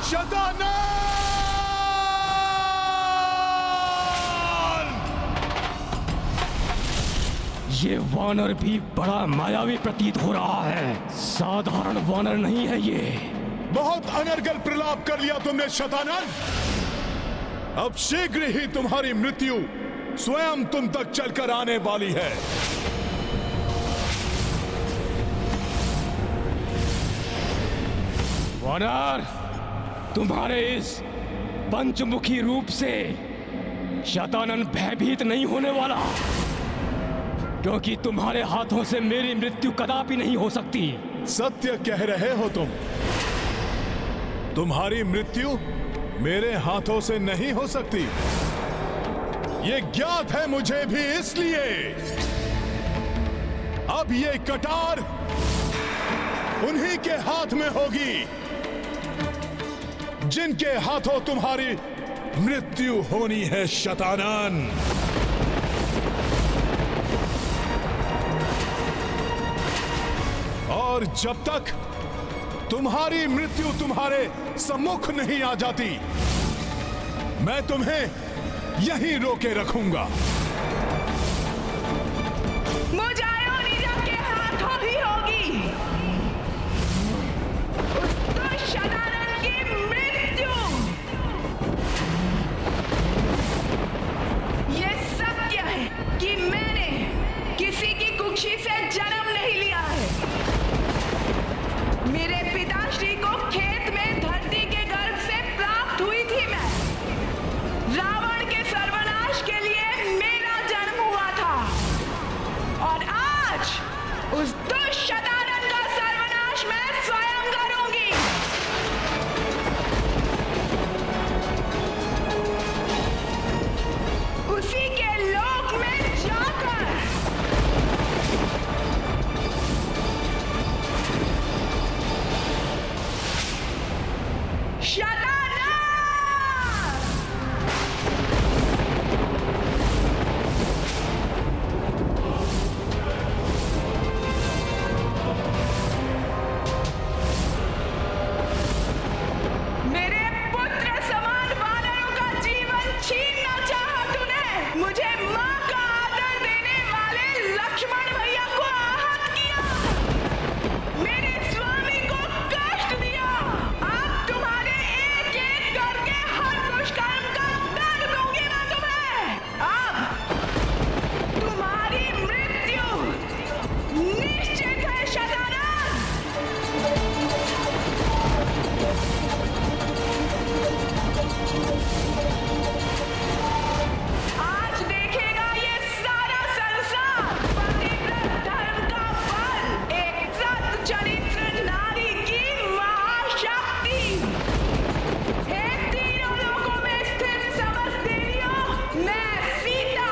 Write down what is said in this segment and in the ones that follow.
शतानन! ये वानर भी बड़ा मायावी प्रतीत हो रहा है। साधारण वानर नहीं है ये। बहुत अनर्गल प्रलाप कर लिया तुमने शतानन। अब शीघ्र ही तुम्हारी मृत्यु स्वयं तुम तक चलकर आने वाली है। वानर, तुम्हारे इस पंचमुखी रूप से शतानन भयभीत नहीं होने वाला, क्योंकि तुम्हारे हाथों से मेरी मृत्यु कदापि नहीं हो सकती। सत्य कह रहे हो तुम। तुम्हारी मृत्यु मेरे हाथों से नहीं हो सकती। ये ज्ञात है मुझे भी, इसलिए अब ये कटार उन्हीं के हाथ में होगी जिनके हाथों तुम्हारी मृत्यु होनी है शतानन। और जब तक तुम्हारी मृत्यु तुम्हारे सम्मुख नहीं आ जाती, मैं तुम्हें यहीं रोके रखूंगा। मुजायोनिजा के हाथों ही होगी उस दुष्ट शतानन की मृत्यु। ये सत्य है कि मैंने किसी की कुक्षी से जन्म नहीं लिया है। मेरे पिताश्री को खेत में धरती के गर्भ से प्राप्त हुई थी मैं। रावण के सर्वनाश के लिए मेरा जन्म हुआ था, और आज उस दुष्ट शतानन का सर्वनाश मैं स्वयं करूंगी। उसी के लोक में जाकर मेरे पुत्र समान वानरों का जीवन छीनना चाहा तूने। मुझे मां का आदर देने वाले लक्ष्मण भैया को आहत किया, मेरे स्वामी को कष्ट दिया। अब तुम्हारे एक एक करके हर दुष्कर्म का दंड दूंगी मैं तुम्हें। अब तुम्हारी मृत्यु निश्चित है शतानन। आज देखेगा ये सारा संसार पतिव्रत धर्म का फल, एक सत चरित्र नारी की महाशक्ति। हे तीनों लोकों में स्थित समस्त देवियों, मैं सीता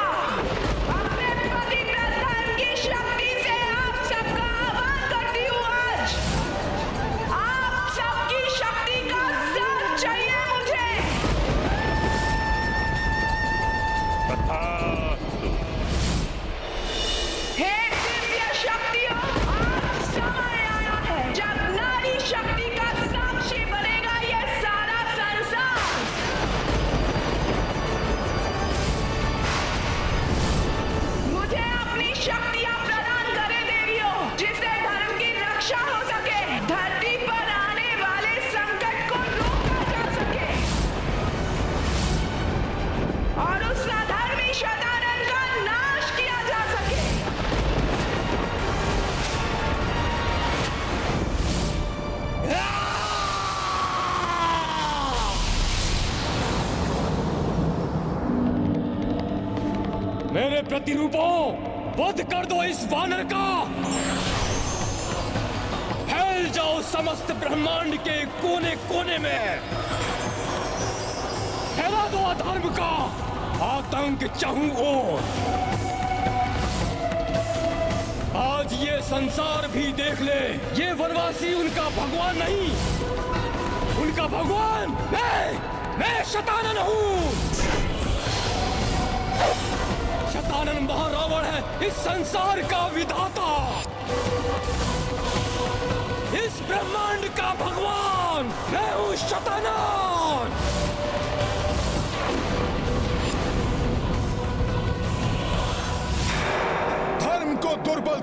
अपने पतिव्रत धर्म की शक्ति से आप सबका आह्वान करती हूँ। आज आप सबकी शक्ति का साथ चाहिए मुझे। हे दिव्य शक्तियों, आज समय आया है जब नारी शक्ति का साक्षी बनेगा ये सारा संसार। मुझे अपनी शक्तियां प्रदान करें देवियों, जिससे धर्म की रक्षा हो सके, धरती पर आने वाले संकट को रोका जा सके, और उस अधर्मी शतानन का नाश किया जा सके। मेरे प्रतिरूपों, वध कर दो इस वानर का। फैल जाओ समस्त ब्रह्मांड के कोने कोने में। फैला दो अधर्म का आतंक चाहूं ओर। आज ये संसार भी देख ले, ये वनवासी उनका भगवान नहीं, उनका भगवान मैं शतानन हूं। शतानन महारावण है इस संसार का विधाता, इस ब्रह्मांड का भगवान। मैं हूं शतानन।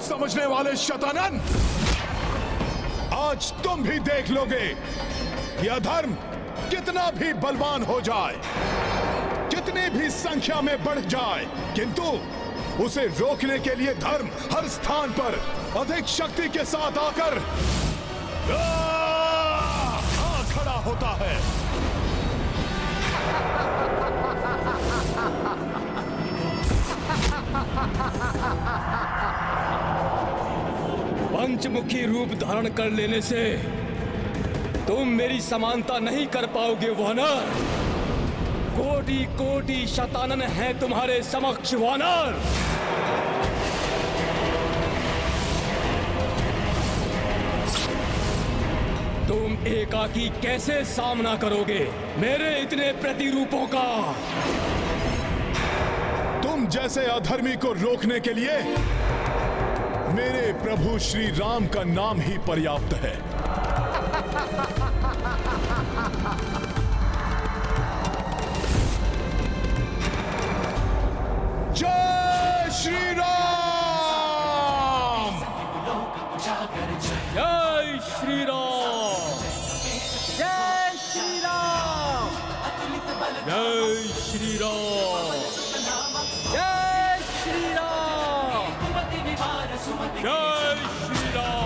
समझने वाले शैतानन, आज तुम भी देख लोगे कि अधर्म कितना भी बलवान हो जाए, कितनी भी संख्या में बढ़ जाए, किंतु उसे रोकने के लिए धर्म हर स्थान पर अधिक शक्ति के साथ आकर खड़ा होता है। पंचमुखी रूप धारण कर लेने से तुम मेरी समानता नहीं कर पाओगे वानर। कोटि कोटि शतानन है तुम्हारे समक्ष वानर। तुम एकाकी कैसे सामना करोगे मेरे इतने प्रतिरूपों का? तुम जैसे अधर्मी को रोकने के लिए मेरे प्रभु श्री राम का नाम ही पर्याप्त है। जय श्री राम! जय श्री राम! जय श्री राम! जय श्री राम! जय श्री राम! जय श्री राम!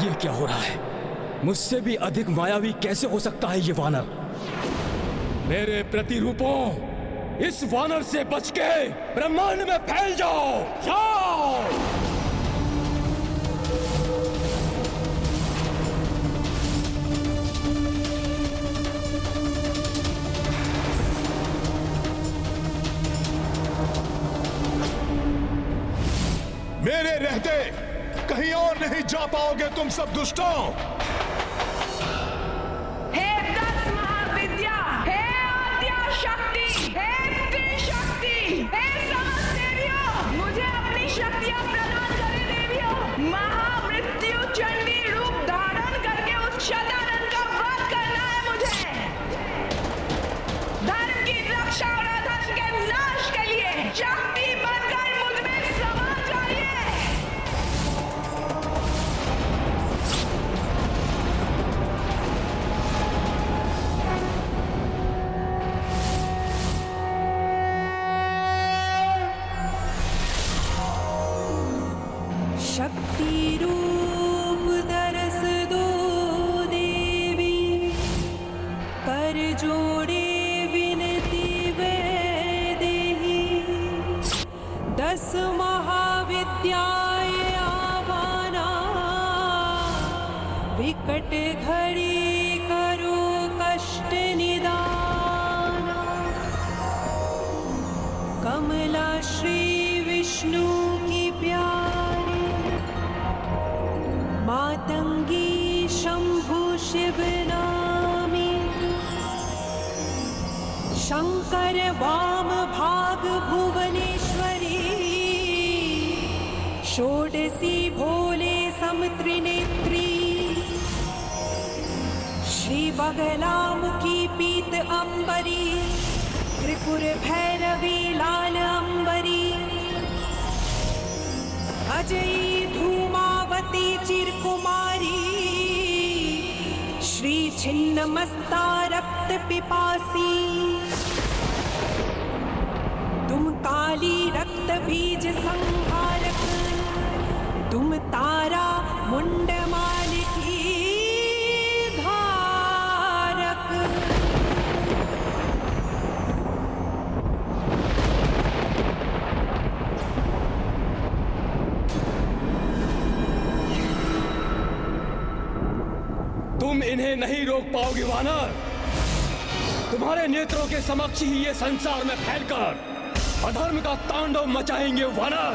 ये क्या हो रहा है? मुझसे भी अधिक मायावी कैसे हो सकता है ये वानर? मेरे प्रतिरूपों, इस वानर से बच के ब्रह्मांड में फैल जाओ! जाओ! मेरे रहते कहीं और नहीं जा पाओगे तुम सब दुष्टों। हे 10 महाविद्या, हे आद्या शक्ति, हे त्रिशक्ति, हे समस्त देवियों, मुझे अपनी शक्तियां प्रदान करें देवियों। महामृत्यु चंडी रूप धारण करके उस शैतान का वध करना है मुझे। धर्म की रक्षा और अधर्म के नाश के लिए शक्ति बनकर मुझ में समा जाइए। शक्ति रूप दरस दो देवी, कर जोड़े विनती वे देही। 10 महाविद्याएं आवाना, विकट घड़ी करो कष्ट निदाना। कमला श्री विष्णु की प्यारी, मातंगी शंभु शिव नामी। शंकर वाम भाग भुवनेश्वरी, षोडशी भोले समत्रिनेत्री। श्री बगलामुखी पीत अंबरी, त्रिपुर भैरवी लाल अंबरी। अजयी धूमावती चिरकुमारी, श्री छिन्नमस्ता रक्त पिपासी। तुम काली रक्त बीज संहारक, तुम तारा मुंड माल की धारक। तुम इन्हें नहीं रोक पाओगे वानर। तुम्हारे नेत्रों के समक्ष ही ये संसार में फैलकर अधर्म का तांडव मचाएंगे वानर।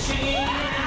छिन्न